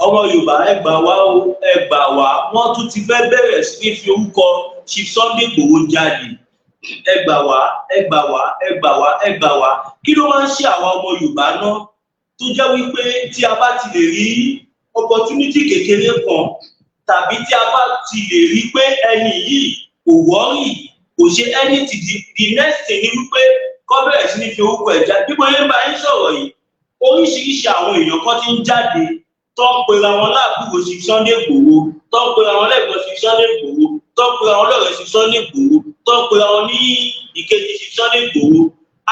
ọmọ Yorùbá ẹ gbà wá o, ẹ gbà wá, wọ́n tún ti fẹ́ bẹ̀rẹ̀ sí ní fi orúkọ Chief Sunday Igboho jáde. Ẹ gbà wá, ẹ gbà wá, ẹ gbà wá, ẹ gbà wá. Kí ló máa ń ṣe àwa ọmọ Yorùbá náà tó jẹ́ wípé tí a bá ti lè rí opportunity kékeré kan tàbí tí a bá ti lè rí pé ẹni yìí kò wọ́rì kò ṣe anything, the next thing ni wípé kọ́ bẹ̀rẹ̀ sí ní fi orúkọ ẹ̀ jáde. Bí mo yẹn bá ń sọ̀rọ̀ yìí, oríṣiríṣi àwọn èèyàn kan ti ń jáde tó ń pera wọn láàbùrò Chief Sunday Igboho, tó ń pera wọn lẹ́gbọ̀n Chief Sunday Igboho, tó ń pera wọn lọ́rẹ̀ẹ́ Chief Sunday Igboho, tó ń pera wọn ní ìkejì Chief Sunday Igboho.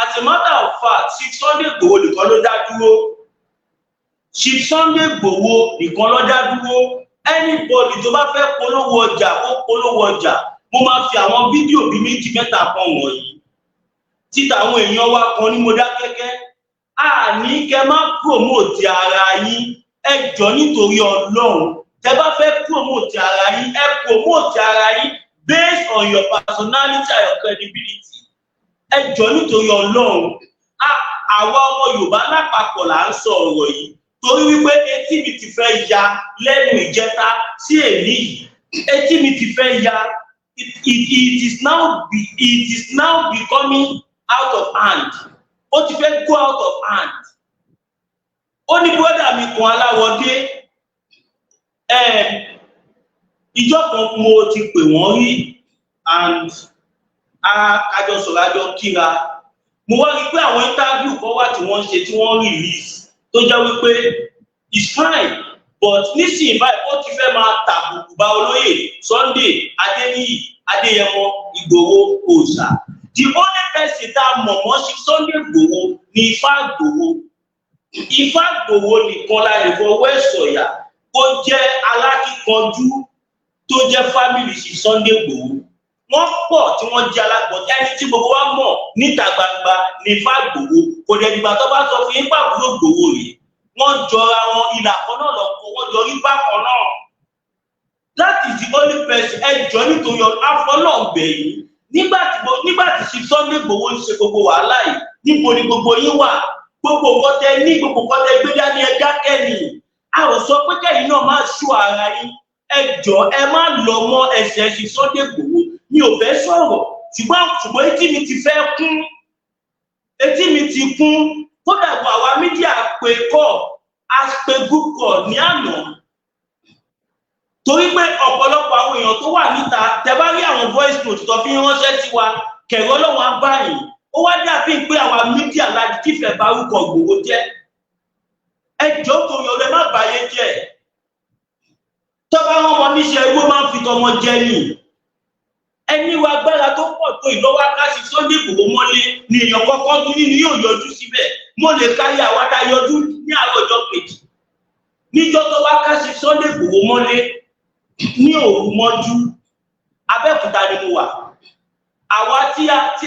As a matter of fact, Chief Sunday Igboho nìkan ló dá dúró. Chief Sunday Igboho nìkan ló dá dúró. Anybody tó bá fẹ́ polówó ọjà ó polówó ọjà. Mo máa fi àwọn fídíò bíi 2 mẹ́ta kan wọ̀nyí. Títa àwọn èèyàn wa kan ní Mọdákẹ́kẹ́. Àní kẹ́ má promote ara yín. Ẹ jọ̀ọ́ nítorí Ọlọ́run. Tẹ́ bá fẹ́ promote ara yín, ẹ promote ara yín based on your personality and your credibility. Ẹ jọ̀ọ́ nítorí Ọlọ́run. Àwa ọmọ Yorùbá lápapọ̀ là ń sọ ọ̀rọ̀ yìí. Torí wípé etí mi ti fẹ́ ya lẹ́nu ìjẹta sí èní yìí. Etí mi ti fẹ́ ya. It is now becoming out of hand. Ó ti fẹ́ go out of hand. Ó ní bọ́dà mi kan aláwọ̀dé. Ìjọ kan mo ti pè wọ́n rí and àjọ sọ̀rọ̀ àjọ kíra. Mo wá rí pé àwọn interview kan wà tí wọ́n ṣe tí wọ́n release tó jẹ́ wípé it's fine but nísìnyí báyìí ó ti fẹ́ máa tàbùkù bá Olóyè Sunday Adéníyì Adéyẹmọ Ìgbòho Òòṣà. The only person tá a mọ̀ mọ́ sí Sunday Igboho ni Ifá Igboho. Ifá Igboho nìkan la lè fọwọ́ ẹ̀ sọ̀yà ó jẹ́ alákíkanjú tó jẹ́ family sí Sunday Igboho. Wọ́n pọ̀ tí wọ́n jẹ́ alágbọ̀tá ẹni tí gbogbo wa mọ̀ níta gbangba ní Ifá Igboho. Kò dẹ̀ dìgbà tó bá sọ fún Ifá Igboho rè wọ́n jọra wọn ìlà kan náà lọ́kọ̀ wọ́n jọ rí bákan náà. That is the only person ẹ jọ nítorí afọlọ́ọ̀gbẹ̀ yìí. Nígbà tí Chief Sunday Igboho ń ṣe gbogbo wàhálà yìí, níbo ni gbogbo yín wà? Gbogbo nǹkan tẹ ní, gbogbo nǹkan tẹ gbé dání ẹ dákẹ́ ni. A ò sọ pé kẹ́yìn náà máa ṣú ara yín. Ẹ jọ̀ọ́ ẹ má lọ mọ́ ẹsẹ̀ Chief Sunday Igboho. Mi ò fẹ́ sọ̀rọ̀, ṣùgbọ́n etí mi ti fẹ́ kún. Etí mi ti kún. Kódà gbọ́ àwa mídíà pé pe group call ní àná. Torí pé ọ̀pọ̀lọpọ̀ àwọn èèyàn tó wà níta tẹ́ bá rí àwọn voice note tó fi ránṣẹ́ sí wa kẹ̀rọ lọ́wọ́ abáyìn ó wá dàbí pé àwọn mídíà láti kífẹ̀ bá orúkọ Igboho jẹ́. Ẹ jọ̀ọ́ torí ọ̀rẹ́ má bàyé jẹ́. Tọ́ba wọn mọ níṣẹ́ ewé máa ń fi tọmọ jẹ ni. Ẹni wa agbára tó pọ̀ tó ìlọ́wọ́ akáṣí Sunday Igboho mọ́lé ni èèyàn kọ́kọ́ tún ní yóò yọjú síbẹ̀. Mo lè kárí àwa tá yọjú ní àárọ̀ ọjọ́ kejì. Níjọ́ tó wá káṣí Sunday Igboho mọ́lé ní òru mọ́jú Abẹ́òkúta ni mo wà. Àwa tí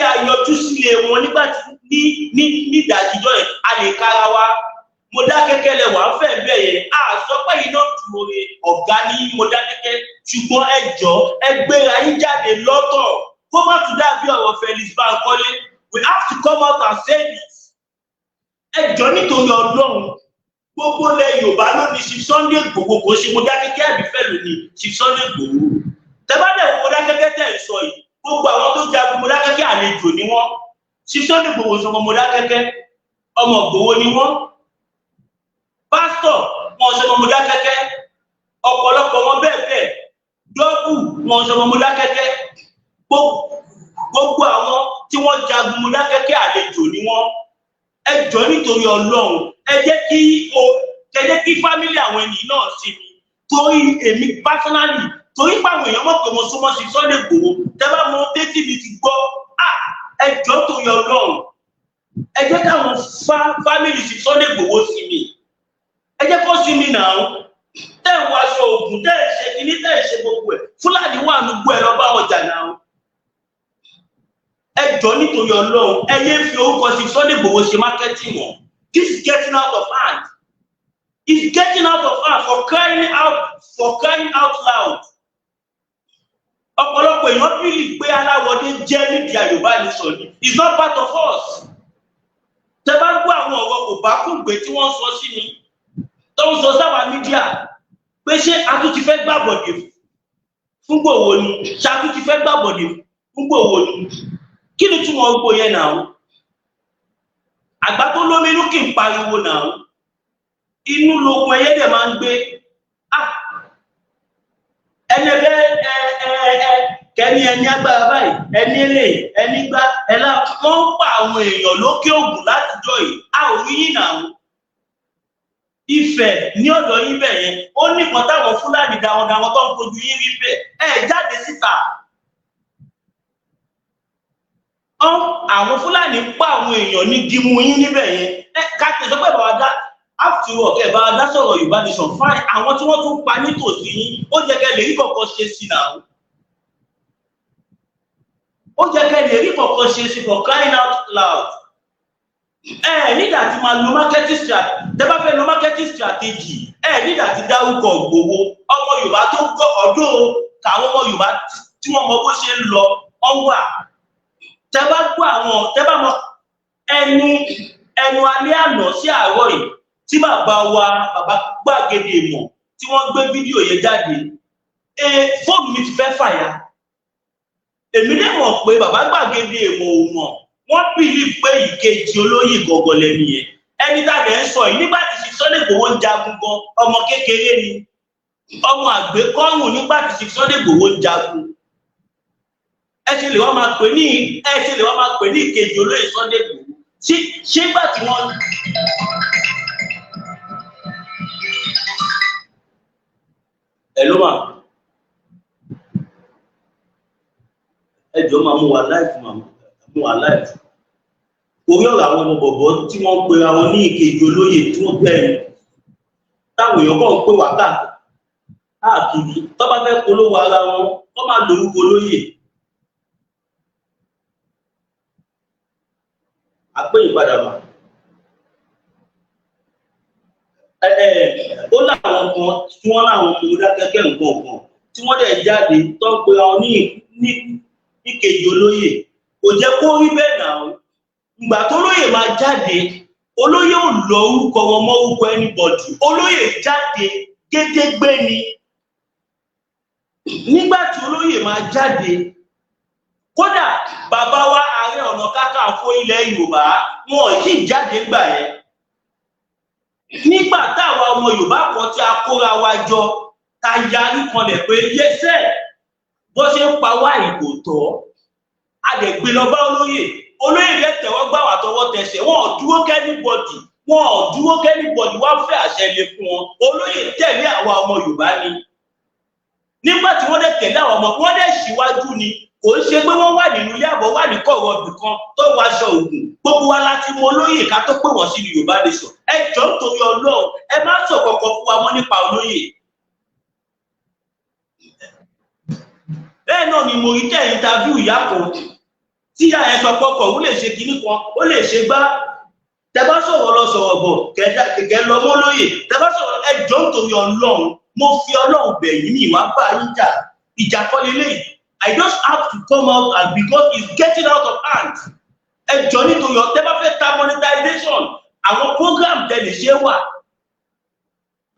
a yọjú sílé wọn nígbà tí ní ìdájíjọ́ ẹ̀ a lè kára wa. Mọdákẹ́kẹ́ lẹ wà ń fẹ́ bẹ́ẹ̀ yẹn a sọ pé iná dúró re ọ̀gá ní Mọdákẹ́kẹ́ ṣùgbọ́n ẹ jọ̀ọ́ ẹ gbéra yín jáde lọ́tọ̀ kó má tún dàbí ọ̀rọ̀ Felix Bankole. We have to come out and say this. Ẹ jọ̀ọ́ nítorí Ọlọ́run gbogbo ilẹ̀ Yorùbá ló ní Chief Sunday Igboho kò ṣe Mọdákẹ́kẹ́ àbífẹ́ ló ní Chief Sunday Igboho. Tẹ́bádẹ̀ wo Mọdákẹ́kẹ́ tẹ̀ ń sọ yìí gbogbo àwọn tó jagun Mọdákẹ́kẹ́ àlejò ni wọ́n. Chief Sunday Igboho sọmọ Mọdákẹ́kẹ́ ọmọ Igboho ni wọ́n. Pásítọ̀ wọn sọmọ Mọdákẹ́kẹ́ ọ̀pọ̀lọpọ̀ wọn bẹ́ẹ̀ dọ́bù wọn sọmọ Mọdákẹ́kẹ́ gbogbo àwọn tí wọ́n jagun Mọdákẹ́kẹ́ àlejò ni wọ́n. Ẹ jọ̀ọ́ nítorí Ọlọ́run ẹ jẹ́ kí fámílì àwọn ènìyàn náà sí mi torí èmi personally torí pàwọn èèyàn mọ̀ pé mo súnmọ́ sí Sunday Igboho tẹ́lá mo tẹ́tí mi ti gbọ́ ẹ jọ̀ọ́ nítorí Ọlọ́run ẹ jẹ́ káwọn fámílì sí Sunday Igboho sí mi ẹ jẹ́ kó sí mi náà tẹ́ ń wá aṣọ òògùn tẹ́ ń ṣe kíní tẹ́ ń ṣe gbogbo ẹ̀ Fúlàní wà nùgbọ́ ẹ̀ lọ́ba ọjà náà. Ẹ jọ̀ọ́ nítorí Ọlọ́run ẹ yé fi orúkọ sí Sunday Igboho ṣe marketing wọn. This is getting out of hand. It's getting out of hand for crying out loud. Ọ̀pọ̀lọpọ̀ èèyàn bílì pé aláwọ̀dé jẹ́ nídìí Yorùbá nation ni. It's not part of us. Tẹ́ bá gbọ́ àwọn ọ̀rọ̀ kò bá kún gbé tí wọ́n sọ sí mi tó ń sọ sáwà mídíà pé ṣé a tún ti fẹ́ gbàbọ̀dè fún Igboho ni, ṣé a tún ti fẹ́ gbàbọ̀dè fún Igboho ni, kí ni túmọ̀ gbogbo yẹn náà? Àgbà tó lómi inú kì í pariwo náà, inú lókun ẹyẹ dẹ̀ máa ń gbé. Ẹni kẹ́ni ẹni agbára báyìí, ẹni èlé, ẹni gbá, ẹlá, wọ́n ń pa àwọn èèyàn lókè Ògùn látijọ́ yìí, a ò rí yín náà. Ifẹ̀ ní ọ̀dọ̀ yín bẹ̀ yẹn, ó nìkan táwọn Fúlàní darandaran tó ń fojú yín rí bẹ̀, ẹ jáde síta. Àwọn Fúlàní pa àwọn èèyàn ní dimu yín níbẹ̀ yẹn, ká tẹ̀sọ́ pé bàbá dá after all ẹ̀ bàbá dá sọ̀rọ̀ Yorùbá nation fine, àwọn tí wọ́n tún pa nítòsí yín, ó jẹ́ kẹ́ lè rí kọ̀ọ̀kan ṣe sí náà. Ó jẹ́ kẹ́ lè rí kọ̀ọ̀kan ṣe sí for crying out loud. Nígbà tí máa lo marketing strategy, tẹ́ bá fẹ́ lo marketing strategy, nígbà tí dárúkọ Igboho, ọmọ Yorùbá tó gbọ́ ọdún káwọn ọmọ Yorùbá tí wọ́n mọ bó ṣe ń lọ ọwà. Tẹ́ bá gbọ́ àwọn, tẹ́ bá mọ ẹnu alẹ́ àná sí àárọ̀ yìí tí bàbá Gbàgede Ìmọ̀ tí wọ́n gbé fídíò yẹn jáde, fóònù mi ti fẹ́ fàya. Èmi lè mọ̀ pé bàbá Gbàgede Ìmọ̀ ò mọ̀, wọ́n believe pé ìkejì olóyè gọ̀gọ̀ lẹ́nu yẹn. Ẹni tàbí ẹ̀ ń sọ yìí nígbà tí Sunday Igboho ń jagun gan, ọmọ kékeré ni, ọmọ àgbékọ́rùn nígbà tí Sunday Igboho ń jagun. Ẹ ṣe lè wá máa pè ní ìkejì olóyè Sunday Igboho. Ṣé gbà tí wọ́n ló máa ẹjọ́ máa mú wa láìfù mú wa láìfù. Orí ọ̀rọ̀ àwọn ọmọ bọ̀bọ̀ tí wọ́n pe àwọn ní ìkejì olóyè tí wọ́n bẹ̀rẹ̀ táwọn èèyàn kọ́ ń pè wá káàkiri tó bá fẹ́ polówó ara wọn tó máa lórúkọ olóyè. Àpéyìnpadà mà. Ó láwọn kan tí wọ́n láwọn ọmọ Mọdákẹ́kẹ́ nǹkan kan tí wọ́n dẹ̀ jáde tó ń pe àwọn ní ìkejì olóyè. Kò jẹ́ kó rí bẹ́ẹ̀ náà. Ìgbà tó lóyè máa jáde, olóyè ò lọ orúkọ wọn mọ́ orúkọ anybody. Olóyè jáde gédégbé ni. Nígbà tí olóyè máa jáde, kódà bàbá wa Ààrẹ Ọ̀nà Kakanfò ilẹ̀ Yorùbá wọn yìí jáde gbà yẹn. Nígbà táwa ọmọ Yorùbá kan tí a kóra wa jọ, ta yarí kanlẹ̀ pé yẹsẹ̀ bó ṣe ń pa wá ìbò tọ́, a lè gbé lọ bá olóyè. Olóyè rẹ̀ tẹ̀wọ́ gbà wá tọwọ́ tẹsẹ̀, wọn ò dúró kẹ́nìbọ̀dì wá fẹ́ àṣẹ lé fún wọn. Olóyè tẹ̀lé àwa ọmọ Yorùbá ni. Nígbà tí wọ́n dẹ̀ tẹ̀lé àwọn ọmọ, wọ́n dẹ̀ ṣíwájú ni. Kò ń ṣe pé wọ́n wà nínú ilé àbọ̀ wà ní kọ̀rọ̀ ibì kan tó wọ aṣọ ògùn. Gbogbo wa láti mọ olóyè ká tó pè wọ́n sí Yorùbá nation. Ẹ jọ̀ọ́ nítorí Ọlọ́run, ẹ má sọ kọ̀kọ̀ fún wa mọ́ nípa olóyè. Bẹ́ẹ̀ náà ni mo rí tẹ̀ interview ìyá kan tí ìyá ẹ̀ sọ pọ̀pọ̀ ó lè ṣe kinní kan, ó lè ṣe gbá. Tẹ bá sọ̀rọ̀ lọ sọ̀rọ̀ bọ̀, kẹ̀kẹ́ lọ mọ́ olóyè. Tẹ bá sọ̀rọ̀ ẹ jọ̀ọ́ nítorí Ọlọ́run, mo fi Ọlọ́run bẹ̀ yín ní ìwà bá yín jà. Ìjà kọ́ lélẹ́yìí. I just have to come out and because it's getting out of hand. Ẹ jọ̀ọ́ nítorí ọ̀tẹ́ bá fẹ́ ta monetization, àwọn program tẹ lè ṣe wà.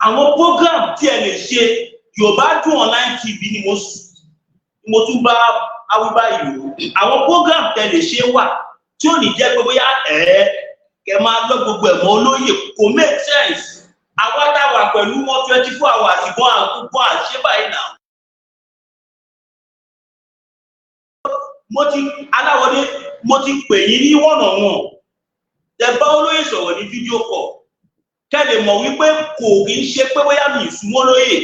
Àwọn program tí ẹ lè ṣe, Yorùbá Dùn Online TV ni mo tún bá awúbá ìlú. Àwọn program tẹ lè ṣe wà tí ò ní jẹ́ pé bóyá kẹ máa lọ gbogbo ẹ̀mọ́ olóyè kò make sense. Àwa táwà pẹ̀lú wọn 24 hours ìbọn àkókò àṣebáyìí náà. Mo ti pè yín ní one-on-one. Tẹ bá olóyè sọ̀rọ̀ ní fídíò call. Kẹ́ lè mọ̀ wípé kò kì í ṣe pé bóyá mi ìsúnmọ́ olóyè.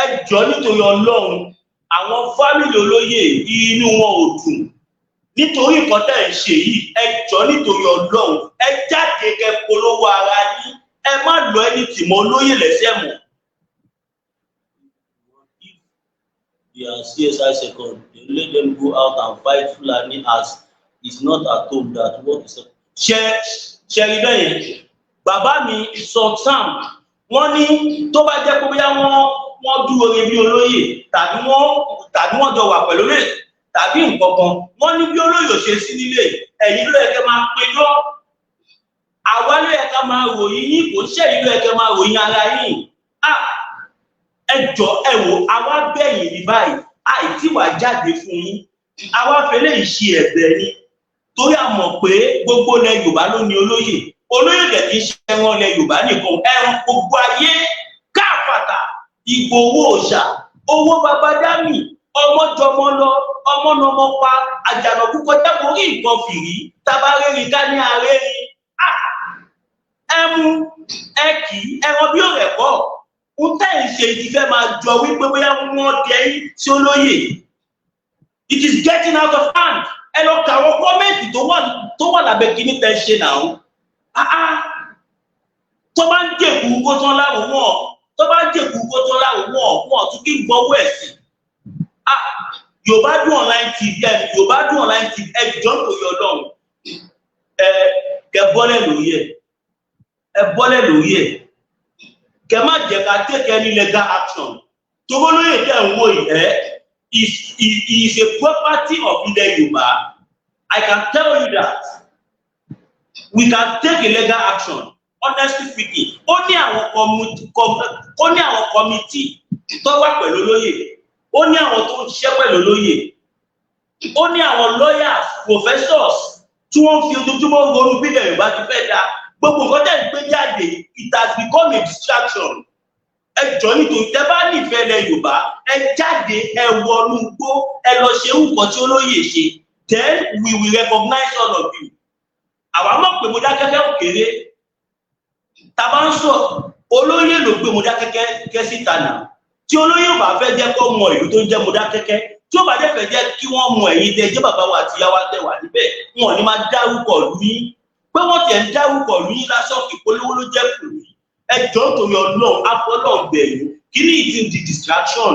Ẹ jọ̀ọ́ nítorí Ọlọ́run, àwọn fámìlì olóyè inú wọn ò dùn. Nítorí nǹkan tẹ́ ń ṣe yìí, ẹ jọ̀ọ́ nítorí Ọlọ́run, ẹ jáde kẹ́ polówó ara yín. Ẹ má lọ ẹni tì mọ́ olóyè lẹ́sẹ̀ mọ́. They are CSI second. They let them go out and fight Fulani as it's not at home that what is up. Ṣẹ̀rí bẹ́yẹn, bàbá mi sọ Sam, wọ́n ní tó bá jẹ́ pé bóyá wọ́n dúró rẹ bí olóyè tàbí wọ́n jọ wà pẹ̀lú olóyè tàbí nǹkan kan, wọ́n ní bí olóyè ṣe sí nílé, ẹ̀yin ló yẹ kẹ́ máa péjọ́. Àwa ló yẹ ká máa ròyìn yín, kò ṣẹ̀yìn ló yẹ kẹ́ máa ròyìn ara yín. ẹjọ́ ẹ wò àwa bẹ̀yìn ní báyìí àìtí wà jáde fún yín àwa fẹlẹ́ ìṣe ẹ̀bẹ̀ ni torí a mọ̀ pé gbogbo ilẹ̀ Yorùbá ló ní olóyè dẹ̀ kì í ṣe ẹran ilẹ̀ Yorùbá nìkan ẹran gbogbo ayé káàfàtà Ìgbòho òòṣà owó baba dámì ọmọ jọmọ lọ ọmọ nọmọ pa àjànàkú kọjá borí nǹkan fìrí tabarẹ́rin ká ní arẹ́rin ẹmu ẹkì ẹran bí òrẹ̀ kọ́ ń tẹ̀ ń ṣe ti fẹ́ máa jọ wípé bóyá wọ́n dẹ yín sí olóyè it is getting out of hand ẹ lọ kà àwọn kọ́mẹ́ǹtì tó wà lábẹ́ kíní tẹ̀ ṣe náà tó bá ń jẹ̀kú kó tán láwọ̀ wọ́n tó bá ń jẹ̀kú kó tán láwọ̀ wọ́n tún kí n gbọ́wọ́ ẹ̀ sí Yorùbá Dùn Online TV Yorùbá Dùn Online TV ẹjọ́ tó yọ lọ́run kẹ bọ́lẹ̀ lórí ẹ̀ kẹ má jẹ́ ká take any legal action tó bó lóye tẹ̀ ń wò is a property of ilẹ̀ Yorùbá. I can tell you that we can take a legal action honestly speaking ó ní àwọn committee tó wà pẹ̀lú olóyè ó ní àwọn tó ń ṣiṣẹ́ pẹ̀lú olóyè ó ní àwọn lawyers professors tí wọ́n fi ojoojúmọ́ ronú bí ilẹ̀ Yorùbá ti fẹ́ da gbogbo nǹkan tẹ̀ ń gbé jáde it has become a distraction ẹ jọ nítorí tẹ́ bá nífẹ̀ẹ́ ilẹ̀ Yorùbá ẹ jáde ẹ wọnú gbó ẹ lọ ṣe nǹkan tí olóyè ṣe then we will recognize all of you àwa mọ̀ pé Mọdákẹ́kẹ́ òkèrè tá a bá ń sọ olóyè ló gbé Mọdákẹ́kẹ́ síta náà tí olóyè ò bá fẹ́ jẹ́ kó mọ ìlú tó ń jẹ́ Mọdákẹ́kẹ́ tí ó bá dẹ̀ fẹ́ jẹ́ kí wọ́n mọ ẹ̀yin tẹ́ jẹ́ bàbá wa àti ìyá wa tẹ́ wà níbẹ̀ wọn ni máa dárúkọ lù yín pé wọ́n tiẹ̀ ń dárúkọ lù yín lásán ìpolówó ló jẹ́ kù yín ẹjọ́ torí Ọlọ́run afọlọ́ọ̀gbẹ̀yìn kí ni ìtì di distraction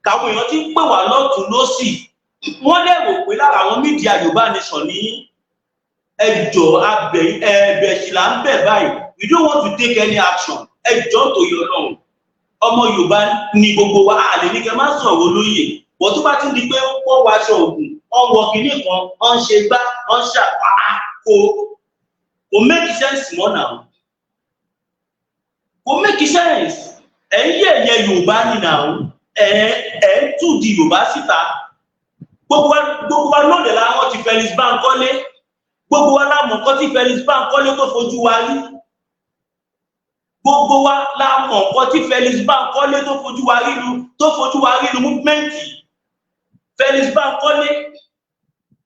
káwọn èèyàn ti ń pè wá lọ́tún lọ́sì wọ́n lè rò pé lára àwọn mídíà Yorùbá nation ní ẹjọ́ ẹ̀bẹ̀ sì là ń bẹ̀ báyìí we don't want to take any action ẹjọ́ torí Ọlọ́run ọmọ Yorùbá ní gbogbo wa àlè ní kẹ má sọ̀rọ̀ olóyè wọ́n tó bá ti di pé wọ́n wá aṣọ ògùn wọ́n wọ kínní kan wọ́n ṣe gbá wọ́n ṣàpá kò make sense mọ́ náà kò make sense ẹ̀yẹ Yorùbá ní náà ẹ̀ ń tù di Yorùbá síta gbogbo wa náà lè láwọn ti Felix Bankole gbogbo wa láwọn nǹkan tí Felix Bankole tó fojú wa rí gbogbo wa láwọn nǹkan tí Felix Bankole tó fojú wa rí lu múfẹ́ǹtì Felix Bankole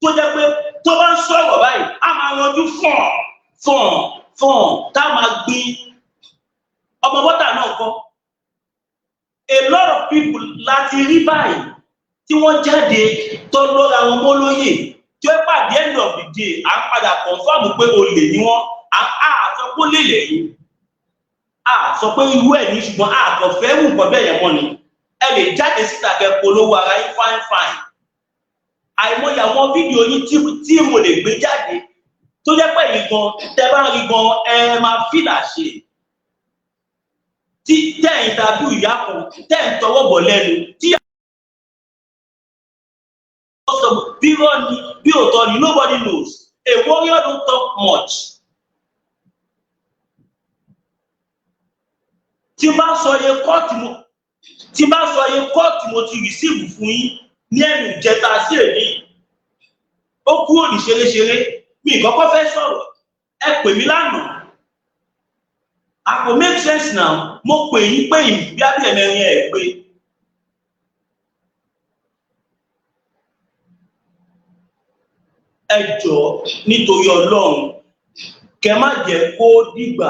tó jẹ́ pé tó bá ń sọ̀rọ̀ báyìí a máa yanjú fọ̀n tá a máa gbin ọmọ bọ́tà náà kọ́ a lot of people láti rí báyìí tí wọ́n jáde tó lọ́ra wọn mọ́lóyè tí ó pàdé end of the day à ń padà confirm pé olè ni wọ́n sọ pé lè lẹ́yìn sọ pé irú ẹ̀ ní ṣùgbọ́n àkànfẹ́ mú nǹkan bẹ́ẹ̀ yẹn mọ́ ni ẹ lè jáde síta kẹ polówó ara yín fine àìmọye àwọn fídíò yín tí mo lè gbé jáde tó jẹ́ pé yìí gan tẹ́ bá rí gan ẹ máa fìlà ṣe tí tẹ́yìn tàbí ìyá kan tẹ́yìn tọwọ́ bọ̀ lẹ́nu tí bí wọ́n ní bí òótọ́ ni nobody knows a warrior don't talk much. tí bá sọ iye kọ́ọ̀tì mo ti rìsíìfù fún yín ní ẹnu ìjẹta sí èmi ó kúrò ní ṣeréṣeré mi ìkọ́kọ́ fẹ́ sọ̀rọ̀ ẹ pè mí lánàá àpò make sense now mo pè yín pé ìbí abẹ́ẹ̀mẹ́rin ẹ̀ pé ẹ jọ̀ọ́ nítorí Ọlọ́run kẹ má jẹ́ kó dìgbà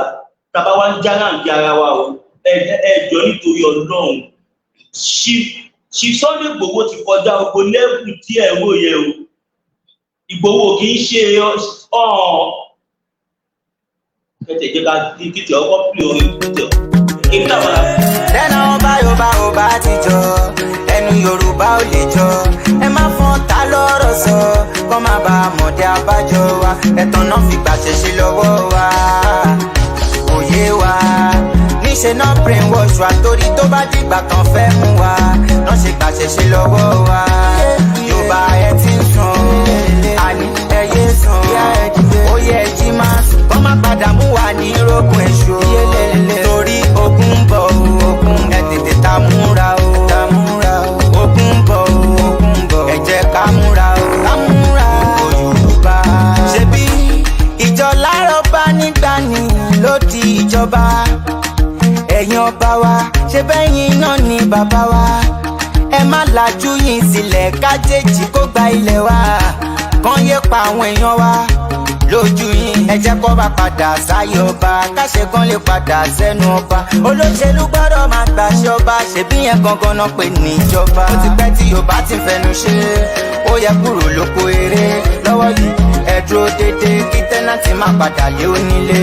tàbá wá ń járàǹkì ara wa o ẹ jọ̀ọ́ nítorí Ọlọ́run Chief Sunday Igboho ti kọjá ogbó lẹ́bù tí ẹ̀ wò yẹ o Igboho kì í ṣe kẹtẹ jẹ ká títí ọkọ pílẹ orin títẹ èmi náà wà. lẹ́nu ọba ti jọ ẹnu Yorùbá ò lè jọ ẹ má fọ́n ta lọ́rọ̀ sọ kọ́ má ba mọ̀dé abájọ wa ẹ̀tàn náà fi gbàṣẹ ṣe lọ́wọ́ wa òye wa níṣẹ́ náà brainwash wa torí tó bá dìgbà kan fẹ́ mú wa náà ṣe gbàṣẹ ṣe lọ́wọ́ wa Yorùbá ẹ ti ń sùn àní ẹyẹ sùn ó yẹ ẹjí máa sùn kọ́ má padà mú wa ní rógun èṣù torí ogun ń bọ̀ o. ọba ẹ̀yin ọba wa ṣe bẹ́yìn náà ni bàbá wa ẹ má lajú yín sílẹ̀ kájèjì kó gba ilẹ̀ wa kàn yé pa àwọn èèyàn wa lójú yín ẹ jẹ́ kó bá padà sáyé ọba káṣe kan lè padà sẹ́nu ọba olóṣèlú gbọ́dọ̀ máa gbàṣẹ ọba ṣèbí yẹn gangan náà pè níjọba ó ti pẹ́ tí Yorùbá ti fẹnu ṣe ó yẹ kúrò lóko eré lọ́wọ́ yìí ẹ dúró dédé kí tẹ́nàtì má padà lé onílé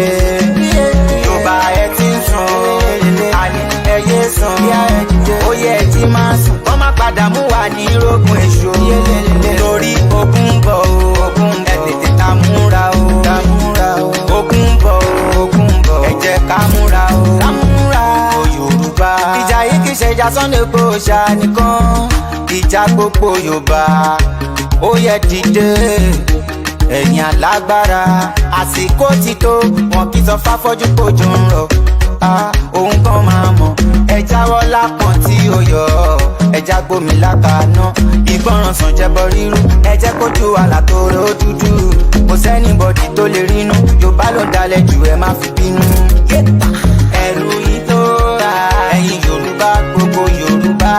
Yorùbá ẹ ti ń sùn àní ẹ yé sùn ó yẹ ẹ ti máa sùn kọ́ má padà mú wa ní rógun èso lórí ogun bọ̀ ẹ tètè ta múra o ogun bọ̀ ẹ jẹ́ ká múra o Yorùbá ìjà yìí kì í ṣe ìjà Sunday Igboho ṣá nìkan ìjà gbogbo Yorùbá ó yẹ dìde ẹ̀yin alágbára àsìkò ti tó wọn kì í sọ fáfọ́jú kójú ń rọ̀ òun kan máa mọ̀ ẹ jáwọ́ lápọ̀n tí ó yọ ẹ já gbómi lákàánú ìgbọràn sàn jẹbọ rírú ẹ jẹ́ kójú àlà tó rẹ ó dúdú kò sẹ́nibọ̀dì tó lè rínú Yorùbá ló dalẹ̀ jù ẹ má fi bínú ẹrù yìí tó ra ẹ̀yin Yorùbá gbogbo Yorùbá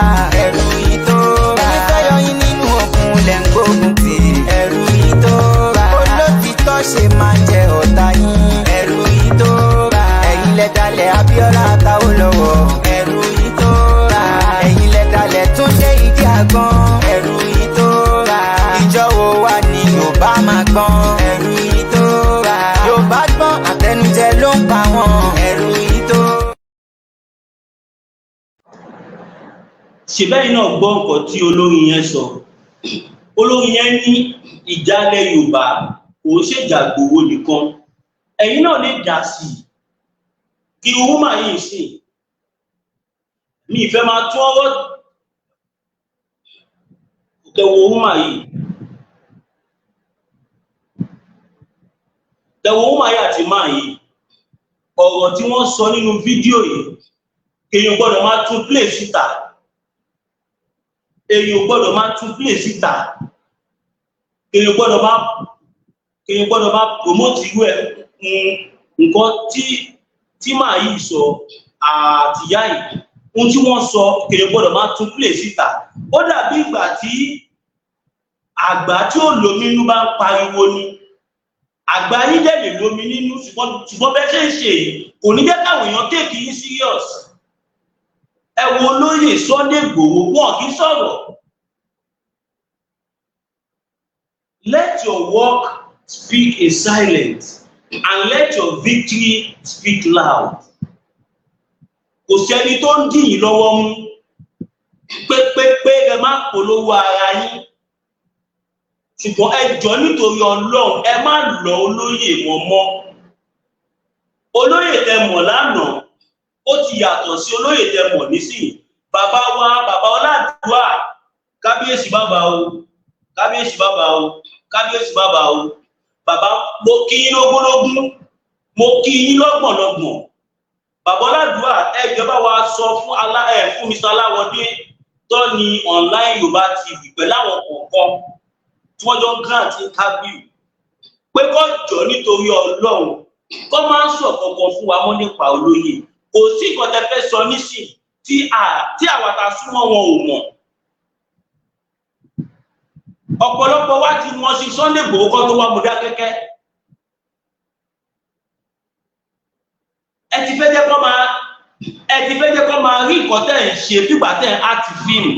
ẹrù yìí tó ra ìfẹ́ yọ yín nínú òkun lẹ́ ń gbógun tì ẹrù yìí tó ra olótìtọ́ ṣe máa jẹ ọ̀tá yín ẹrù yìí tó ra ẹ̀yin lẹ dalẹ̀ Abíọ́lá táwọn lọ́wọ́ ẹrù yìí tó ra ẹ̀yin lẹ dalẹ̀ Túndé Ìdí Àgbọn ẹrù yìí tó ra ìjọ wo wà ní Yorùbá máa gbọ́n ẹrù yìí tó ra Yorùbá gbọ́n àtẹnujẹ ló ń pa wọn ẹrù yìí tó. ṣèbẹ́yìn náà gbọ́ nǹkan tí olórin yẹn sọ olórin yẹn ní ìjálẹ̀ Yorùbá kò ń ṣèjà Ìgbòho nìkan ẹ̀yin náà lè dá sí i kí wúmà yìí sí mi ìfẹ́ máa tún ọwọ́ tẹ̀wọ̀ wúmà yìí àti máa yìí ọ̀rọ̀ tí wọ́n sọ nínú fídíò yìí èèyàn gbọ́dọ̀ máa tún play síta èèyàn gbọ́dọ̀ máa tún play síta èèyàn gbọ́dọ̀ máa promote irú ẹ̀ nǹkan tí màá yìí sọ àtìyá yìí ohun tí wọ́n sọ èèyàn gbọ́dọ̀ máa tún play síta ó dàbí ìgbà tí àgbà tí ó lómi inú bá ń pariwo ni àgbà yín dẹ̀ lè lómi nínú ṣùgbọ́n bẹ́ẹ̀ ṣe ń ṣe yìí kò ní jẹ́ káwọn èèyàn take yín serious ẹ wo olóyè Sunday Igboho wọn kì í sọ̀rọ̀ let your work speak in silence and let your victory speak loud kò sẹ́ni tó ń dì yín lọ́wọ́ mú pépépé ẹ má polówó ara yín ṣùgbọ́n ẹ jọ̀ọ́ nítorí Ọlọ́run ẹ má lọ olóyè wọn mọ́ olóyè tẹ́ mọ̀ lánàá ó ti yàtọ̀ sí olóyè tẹ́ mọ̀ nísìnyí bàbá wa bàbá Ọládùúà kábíyèsí bàbá o kábíyèsí bàbá o kábíyèsí bàbá o bàbá mo kí yín lógúnlógún mo kí yín lọ́gbọ̀nlọ́gbọ̀n bàbá Ọládùúà ẹ jọ̀ọ́ bá wa sọ fún Mr. Aláwọ̀dé tó ní online Yorùbá TV pẹ̀lú àwọn kọ̀ọ̀kan tí wọ́n jọ grant interview pé kó jọ̀ọ́ nítorí Ọlọ́run kó máa ń sọ kankan fún wa mọ́ nípa olóyè kò sí nǹkan tẹ́ fẹ́ sọ nísìn tí àwa ta súnmọ́ wọn ò mọ̀ ọ̀pọ̀lọpọ̀ wá ti mọ̀ sí Sunday Igboho kó tó wá Mọdákẹ́kẹ́ ẹ ti fẹ́ jẹ́ kó máa rí nǹkan tẹ́ ń ṣe fígbà tẹ́ ń áàtì fíìmù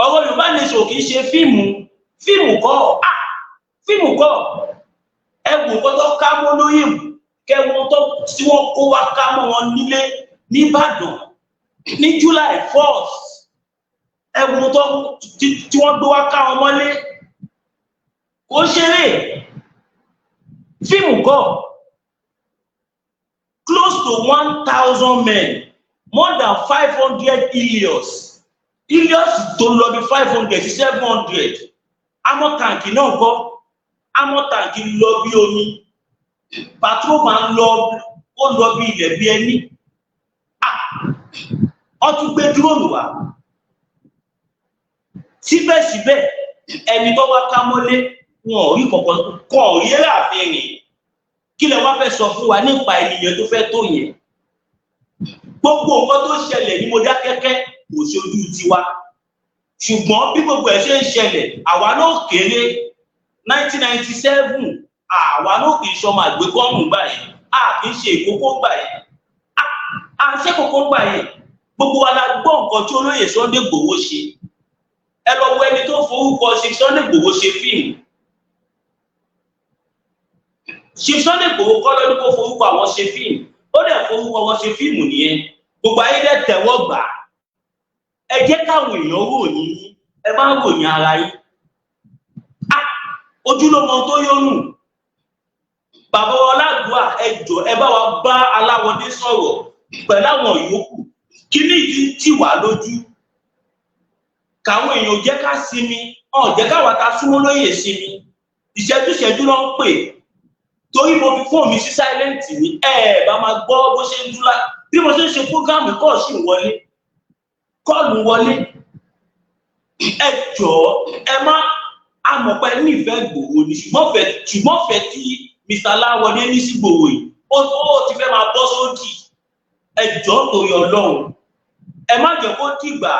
ọ̀rọ̀ Yorùbá nation kì í ṣe fíìmù kọ́ ẹ wò kó tó ká mọ́ lóyè kẹwọn tó tí wọ́n kó wá ká mọ́ wọn nílé nìbàdàn ní July 1st ẹwùn tó tí wọ́n gbé wá ká wọn mọ́lé kò ṣeré fíìmù kọ́ close to 1,000 men more than 500 Ilios tó lọ bí 500 sí 700 amọ̀tàǹkì náà kọ́ amọ̀tàǹkì lọ bí omi patrol máa ń lọ bí ilẹ̀ bí ẹni wọ́n tún gbé drone wá síbẹ̀síbẹ̀ ẹni tó wá ká mọ́lé wọn ò rí kankan kan ò rí àfihàn kí lẹ wá fẹ́ sọ fún wa nípa ènìyàn tó fẹ́ tó yẹn? Gbogbo nǹkan tó ṣẹlẹ̀ ní Mọdákẹ́kẹ́ kò ṣojú tiwa, ṣùgbọ́n bí gbogbo ẹ̀ ṣe ń ṣẹlẹ̀ àwa náà kéré 1997 àwa náà kì í ṣọmọ àgbékọ́rùn gbà yẹn, a kì í ṣe ìkókó gbà yẹn, a ń ṣe kókó gbà yẹn. Gbogbo wa la gbọ́ nǹkan tí olóyè Sunday Igboho ṣe. Ẹ lọ wo ẹni tó forúkọ Chief Sunday Igboho ṣe fíìmù. Chief Sunday Igboho kọ́ ló ní kó forúkọ àwọn ṣe fíìmù, ó dẹ̀ forúkọ wọn ṣe fíìmù nìyẹn. Gbogbo ayé dẹ̀ tẹ̀wọ́ gbà. Ẹ jẹ́ káwọn èèyàn ròyìn yín, ẹ má ròyìn ara yín. Ojúlówó tó yónú. Bàbá Ọládùá ẹ jọ̀ọ́ ẹ bá wa bá Aláwọdé sọ̀rọ̀ pẹ̀lú àwọn yòókù. Kíní ìdí tì wá lójú. Káwọn èèyàn jẹ́ ká sinmi, jẹ́ káwa ta súnmọ́ lóyè sinmi. Ìṣẹ́jú ló ń pè. Torí mo fi fóònù mi sí silent ní bá máa gbọ́ bó ṣe ń dúlá. Bí mo ṣe ń ṣe program kọ́ọ̀ sì ń wọlé. Kọ́ọ̀lù wọlé. Ẹ jọ̀ọ́ ẹ má amọ̀pẹ́ nífẹ̀ẹ́ Ìgbòho ni ṣùgbọ́n fẹ́ tí Mr. Aláwọdé ní sí Ìgbòho yìí ó ti fẹ́ máa bọ́ sódì. Ẹ jọ̀ọ́ torí Ọlọ́run ẹ má jẹ́ kó dìgbà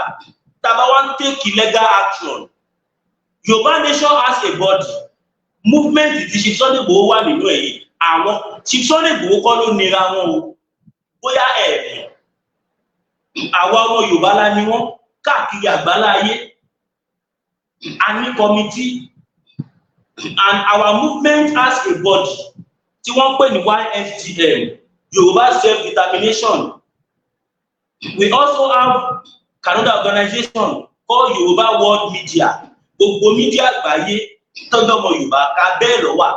tàbá wá ń take legal action. Yorùbá nation has a body. Movement ti Chief Sunday Igboho wà nínú ẹ̀yìn. Àwọn Chief Sunday Igboho kọ́ ló nira wọn o. Bóyá ẹ̀mí àwa ọmọ Yorùbá la ni wọ́n káàkiri àgbálá ayé. A ní committee and our movement has a body tí wọ́n pè ní YSDM, Yoruba Self-Determination. We also have another organization called Yoruba World Media. Gbogbo media àgbáyé tọ́jọ́ ọmọ Yorùbá ká bẹ́ẹ̀ lọ wà.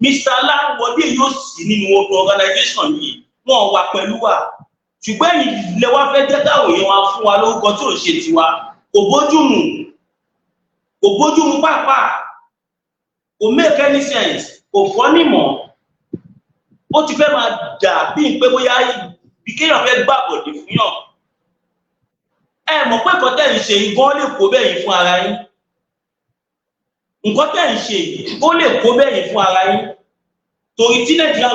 Mr. Aláwọdé yóò sí nínú organization yìí, wọ́n wà pẹ̀lú wa. Ṣùgbọ́n èyí lè wá fẹ́ jẹ́ káwọn èèyàn máa fún wa lórúkọ tí ò ṣe tiwa. Kò bójúmu pàápàá, kò make any sense, kò fọ́nì mọ́. Ó ti fẹ́ máa dà bí pé bóyá bí kéèyàn fẹ́ gbàbọ̀dé fún yàn. Ẹ mọ̀ pé nǹkan tẹ́ ń ṣe ìgbọ́n lè kó bẹ́yìn fún ara yín. Nǹkan tẹ́ ń ṣe ó lè kó bẹ́yìn fún ara yín. Torí tí Nàìjíríà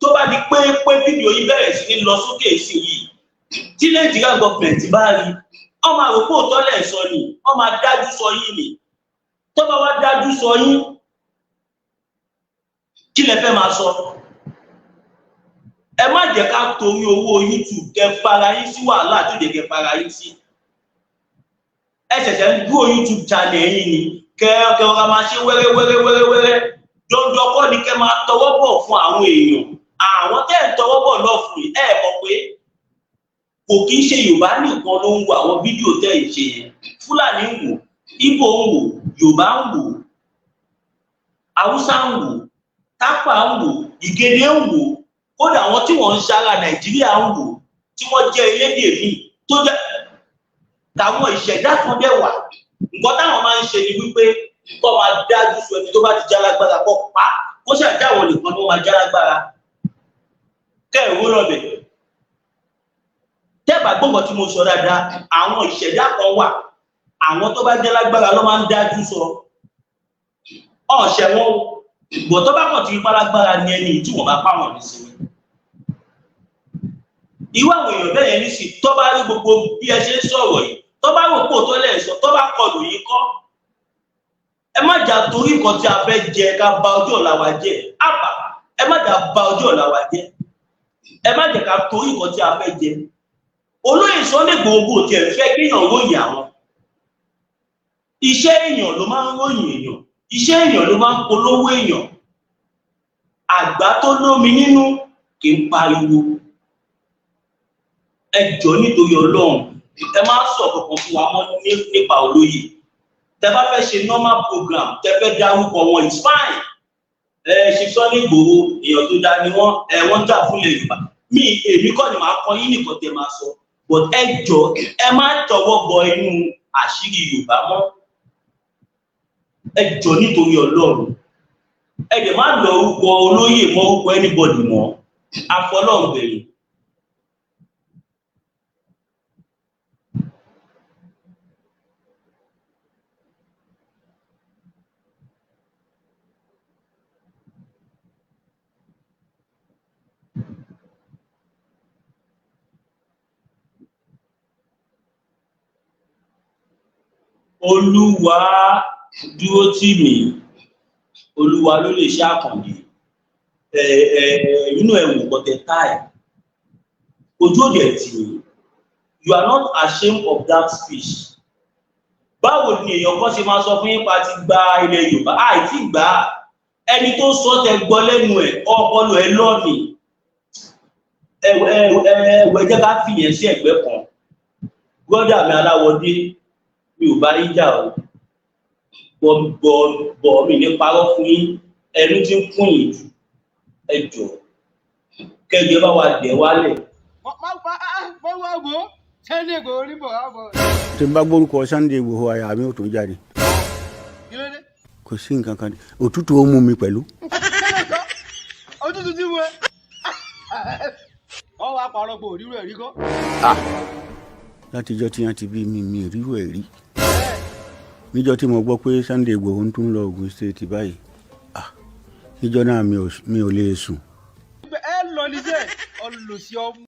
tó bá di pé fídíò yìí bẹ̀rẹ̀ sí ní lọ sókè sí yìí, tí Nàìjíríà gọ́ọ̀mẹ̀ntì bá rí, ó máa rò pé òótọ́ lẹ̀ sọ ni, ó máa dájú sọ yín ni. Tó bá wá dájú sọ yín, kí lẹ fẹ́ máa sọ? Ẹ má jẹ́ ká torí owó YouTube kẹ fara yín sí wàhálà tó jẹ́ kẹ fara yín sí. Ẹ ṣẹ̀ṣẹ̀ ń dúró YouTube channel yín ni kẹ ọ̀rọ̀ máa ṣe wẹ́rẹ́wẹ́rẹ́wẹ́rẹ́. Dandan kọ́ ni kẹ máa tọwọ́ bọ̀ fún àwọn èèyàn. Àwọn tẹ́ ẹ̀ tọwọ́ bọ̀ lọ fún yìí ẹ mọ̀ pé kò kí ń ṣe Yorùbá nìkan ló ń wo àwọn fídíò tẹ́ ẹ̀ ṣe yẹn. Fulani ń wò, Igbo ń wò, Yorùbá ń wò, Haúsá ń wò, Tápà ń wò, Ìgèdè ń wò. Kódà àwọn tí wọ́n ń ṣara Nàìjíríà ń wò tí wọ́n jẹ́ elédè míì tó jẹ́ táwọn ìṣẹ̀dá kan dẹ̀ wà. Nǹkan táwọn máa ń ṣe ni wípé kó máa dájú sọ ẹni tó bá ti jálágbára kó pa kó ṣàjáwọ̀ nìkan ló máa jálágbára. Kẹ́ ẹ̀ wó lọ́bẹ̀. Tẹ́bà gbọ́ngàn tí mo sọ dáadáa, àwọn ìṣẹ̀dá kan wà. Àwọn tó bá jálágbára ló máa ń dájú sọ. Ọ̀ṣẹ̀ wọn gbọ́ tó bá kàn ti pálágbára ní ẹni tí wọ́n bá pàwọn ní sinmi. Irú àwọn èèyàn bẹ́ẹ̀ ní sí tó bá rí gbogbo bí ẹ ṣe ń sọ̀rọ̀ yìí, tó bá rò pò tó lẹ̀ sọ, tó bá kọlù yìí kọ́. Ẹ má jà torí nǹkan tí a fẹ́ jẹ ká bà ọjọ́ ọ̀la wa jẹ́. Àbá ẹ má jà bà ọjọ́ ọ̀la wa jẹ́. Ẹ má jẹ́ ká torí nǹkan tí a fẹ́ jẹ. Olóyè Sunday Igboho tí ẹ fẹ́ kéèyàn ròyìn àwọn. Iṣẹ́ èèyàn ló máa ń ròyìn èèyàn. Iṣẹ́ èèyàn ló máa ń polówó èèyàn. Àgbà tó lómi nínú kì í pariwo. Ẹ jọ̀ọ́ nítorí Ọlọ́run, ẹ má sọ kankan fún wa mọ́ nípa olóyè. Tẹ bá fẹ́ ṣe normal program, tẹ fẹ́ dárúkọ wọn, it's fine. Chief Sunday Igboho èèyàn tó dá ni wọ́n jà fún ilẹ̀ Yorùbá. Èmi kọ́ ni màá kọ́ yín nìkan tẹ máa sọ. But ẹ jọ̀ọ́ ẹ má tọwọ́ bọ inú àṣírí Yorùbá mọ́. Ẹ jọ̀ọ́ nítorí Ọlọ́run. Ẹ dẹ̀ má lọ orúkọ olóyè mọ́ orúkọ anybody mọ́. Afọlọ́run bẹ̀rẹ̀. Olúwa dúró tì mí, Olúwa ló lè ṣe àkàndé. Inú ẹ̀wù kọ̀tẹ̀ táì, ojú òde tì mí. You are not ashamed of that speech. Báwo ni èèyàn kan ṣe máa sọ fún yín pa ti gba ilẹ̀ Yorùbá? Àìtí gbà á. Ẹni tó sọ tẹ gbọ́ lẹ́nu ẹ̀, ọpọlọ ẹ lọ́ọ̀nì. Ẹ jẹ́ ká fìyẹn sí ẹ̀gbẹ́ kan. Brọ́dà mi Aláwọ̀dé, mi ò bá yín jà o. Bọ̀ mi ní parọ́ fún yín, ẹnu tí ń kún yín jù. Ẹ jọ̀ọ́, kẹ́gbẹ́ bá wa dẹ̀ wálẹ̀. Tí n bá gbórúkọ Sunday Igboho àyà mi ò tún jáde. Kò sí nǹkan kan. Òtútù ó mú mi pẹ̀lú. Òtútù tí mo ẹ. Ọ wá parọ́ pé òrírò ẹ̀rí kọ́. Látijọ́ tí wọ́n ti bí mi rírò ẹ̀ rí. Níjọ́ tí mo gbọ́ pé Sunday Igboho ń tún lọ Ògùn State báyìí. Níjọ́ náà mi ò lè sùn. Ẹ lọ níṣẹ́ ọlọ́sí ọmú.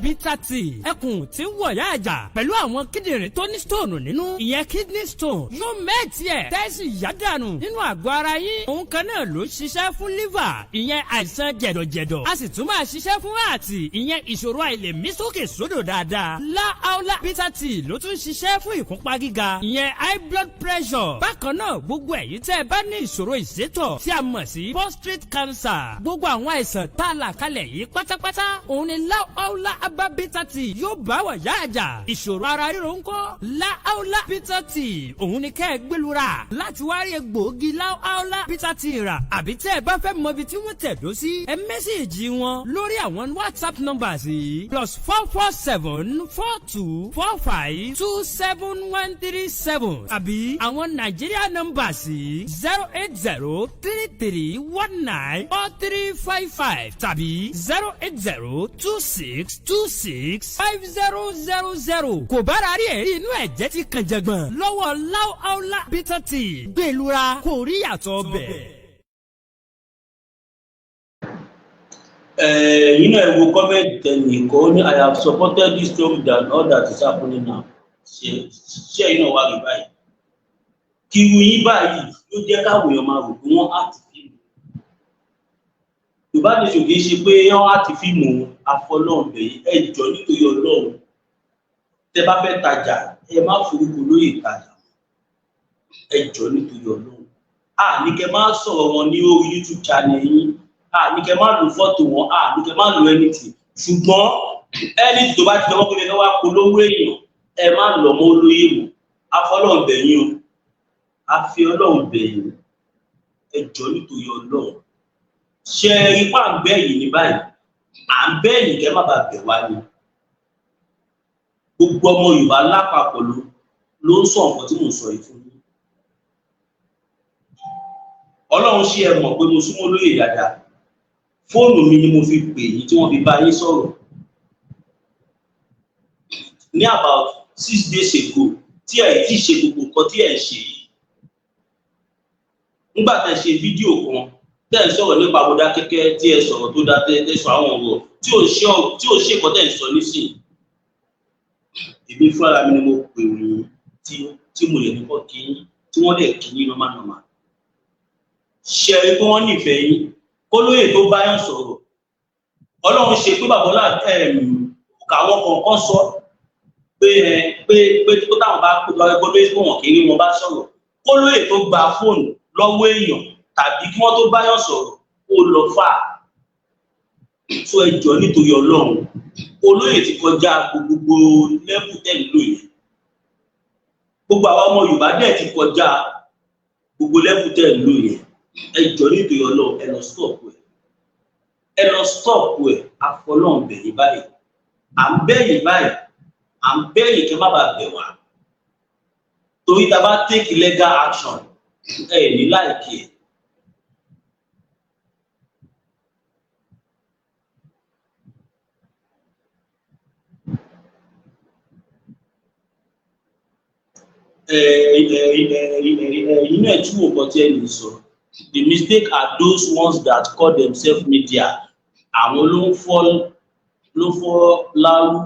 Bitter tea ẹkùn tí ń wọ̀yá àjà pẹ̀lú àwọn kíndìnrín tó ní stone nínú ìyẹn kidney stone yóò mẹ́ẹ̀tì ẹ̀ tẹ́sí yádànù nínú àgọ́ ara yín òun kan náà ló ṣiṣẹ́ fún liver ìyẹn àìsàn jẹ̀dọ̀jẹ̀dọ̀ a sì tún máa ṣiṣẹ́ fún ààtì ìyẹn ìṣòro àìlèmí sókè sódò dáadáa láàólà bitter tea ló tún ṣiṣẹ́ fún ìfúnpá gíga ìyẹn high blood pressure bákan náà gbogbo ẹ̀yin tẹ́ ẹ bá ní ìṣòro ìsétọ̀ tí a mọ̀ sí prostate cancer gbogbo àwọn àìsàn tá a là kalẹ̀ yìí pátápátá òun ni láàólà Aba bitter tea yóò bá wà yá àjà ìṣòro ara ríro ńkọ́ láàólà bitter tea òun ni kẹ́ ẹ gbẹlura láti wá rí egbòogi láàólà bitter tea rà àbí tẹ́ ẹ bá fẹ́ mọ ibi tí wọ́n tẹ̀dó sí ẹ mẹ́sẹ̀gì wọn lórí àwọn WhatsApp numbers yìí +447-4245-27137 àbí àwọn Nigeria numbers yìí 08033194355 tàbí 08026265000 kò bára rí ẹ̀rí inú ẹ̀jẹ̀ ti kàn jẹ̀gbọ̀n lọ́wọ́ láàólà bitter tea gbẹ̀lura kò rí yàtọ̀ bẹ̀. Wo comment tẹnìkan ní I have supported this story than all that is happening now. Ṣé wá rí báyìí? Kìrù yín báyìí ló jẹ́ káwọn èèyàn máa rò pé wọ́n á ti fíìmù. Yorùbá nation kì í ṣe pé wọ́n á ti fíìmù afọlọ́ọ̀bẹ ẹ jọ̀ọ́ nítorí Ọlọ́run. Tẹ́ bá fẹ́ tajà ẹ má forúkọ lórí ìtajà. Ẹ jọ̀ọ́ nítorí Ọlọ́run. Ní kẹ́ máa sọ̀rọ̀ wọn ní orí YouTube channel yín. Ní kẹ́ máa lo fọ́tò wọn. Ní kẹ́ máa lo anything. Ṣùgbọ́n ẹni tó bá ti lọ́wọ́ pé ẹ wá polówó èèyàn ẹ má lọ mọ́ olóyè mọ́. Afọlọ́ọ̀bẹ yín o. A fi Ọlọ́run bẹ̀ yín. Ẹ jọ̀ọ́ nítorí Ọlọ́run. Ṣé ipá ń bẹ̀ yìí ní báyìí? À ń bẹ̀ yìí kẹ́ má bàa bẹ̀ wá ni. Gbogbo ọmọ Yorùbá lápapọ̀ ló ń sọ nǹkan tí mò ń sọ yìí fún yín. Ọlọ́run ṣe ẹ mọ̀ pé mo súnmọ́ lóye dáadáa. Fóònù mi ni mo fi pè yín tí wọ́n fi bá yín sọ̀rọ̀. Ní about 6 days ago tí ẹ ti ṣe gbogbo nǹkan tí ẹ ń ṣe yìí. Nígbà tẹ́ ṣe fídíò kan tẹ́ ẹ sọ̀rọ̀ nípa Mọdákẹ́kẹ́ tí ẹ sọ̀rọ̀ tó dá tẹ́ sọ àwọn ọ̀rọ̀ tí ò ṣe nǹkan tẹ́ ẹ sọ nísìnyí. Èmi fúnra mi ni mo pè wọ́n tí mo lè nípa kí tí wọ́n lè kí yín normal. Ṣe é pé wọ́n nífẹ̀ẹ́ yín kólóyè tó bá yàn sọ̀rọ̀. Ọlọ́run ṣe pé bàbá káwọn kọ̀ọ̀kan sọ pé tó táwọn bá pè lọ́wọ́ gbọ́dọ̀ pé wọ́n kì í ní wọn bá sọ̀rọ̀. Kólóyè tó gba fóònù lọ́wọ́ èèyàn tàbí kí wọ́n tó bá yàn sọ̀rọ̀ ó lọ fà. Tó ẹ jọ̀ọ́ nítorí Ọlọ́run. Olóyè ti kọjá gbogbo lẹ́bù tẹ̀lú yẹn. Gbogbo àwọn ọmọ Yorùbá dẹ̀ ti kọjá gbogbo lẹ́bù tẹ̀lú yẹn. Ẹ jọ̀ọ́ nítorí Ọlọ́run ẹ lọ stop ẹ̀. Ẹ lọ stop ẹ̀ afọlọ́run bẹ̀ yín báyìí. À ń bẹ̀ yín báyìí. À ń bẹ̀ yín kẹ́ má bàa bẹ̀ wá. Torí tá a bá take legal action ẹ ní láìkí ẹ̀. The mistake are those ones that call themselves media. Àwọn ló ń fọ́ lárú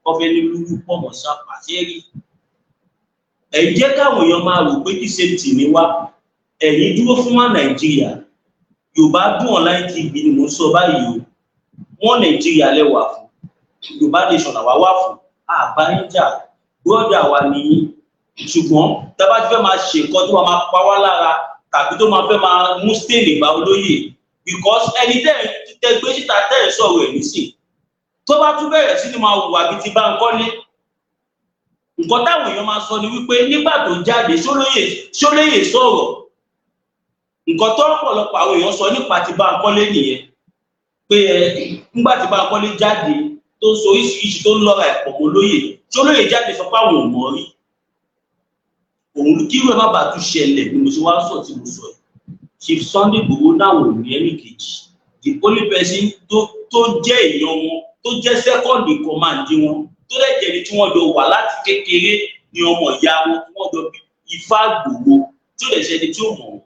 ọfẹ ní lúlú pọ̀ mọ́ sápà sẹ́rí ẹ jẹ́ káwọn èèyàn máa rò pé kí safety ni wá ẹ̀yin dúró fún wa Nàìjíríà Yorùbá dùn online TV ni mo sọ báyìí o wọ́n Nàìjíríà lẹ́wà fún Yorùbá nation àwa wà fún àbáyíjà brother wa nìyí ṣùgbọ́n tá bá ti fẹ́ máa ṣe nǹkan tó máa pa wá lára tàbí tó máa fẹ́ máa mú stain ìgbà olóyè because ẹni tẹ́ gbé síta tẹ́ sọ̀rọ̀ ẹ̀ nísìn tó bá tún bẹ̀rẹ̀ sí ni máa hùwà bíi ti Bánkọ́lé nǹkan táwọn èèyàn máa sọ ni wípé nígbà tó jáde ṣólóyè sọ̀rọ̀ nǹkan tó ọ̀pọ̀lọpọ̀ àwọn èèyàn sọ nípa ti Bánkọ́lé nìyẹn pé nígbà tí Bánkọ́lé jáde tó sọ oríṣiríṣi tó ń lọ́ra ẹ̀pọ̀ mọ́ lóyè ṣólóyè jáde sọ pé àwọn ò mọ̀ rí òun kí irú ẹ̀ má bàa tún ṣẹlẹ̀ bí mo ṣe wá sọ tí mo sọ yìí Chief Sunday Igboho náà ò ní ẹnì kejì the only person tó jẹ́ èèyàn wọn tó jẹ́ second in command wọn tó lè jẹ́ ní tí wọ́n jọ wà láti kékeré ní ọmọ ìyá wọn tí wọ́n jọ bí Ifá Igboho tí ó lè ṣe ẹni tí ó mọ̀ wọn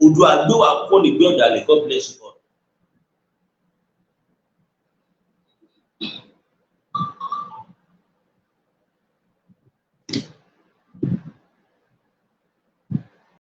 odò àgbéwà kọ́ nígbẹ́ ọ̀dàlẹ̀ God bless you all.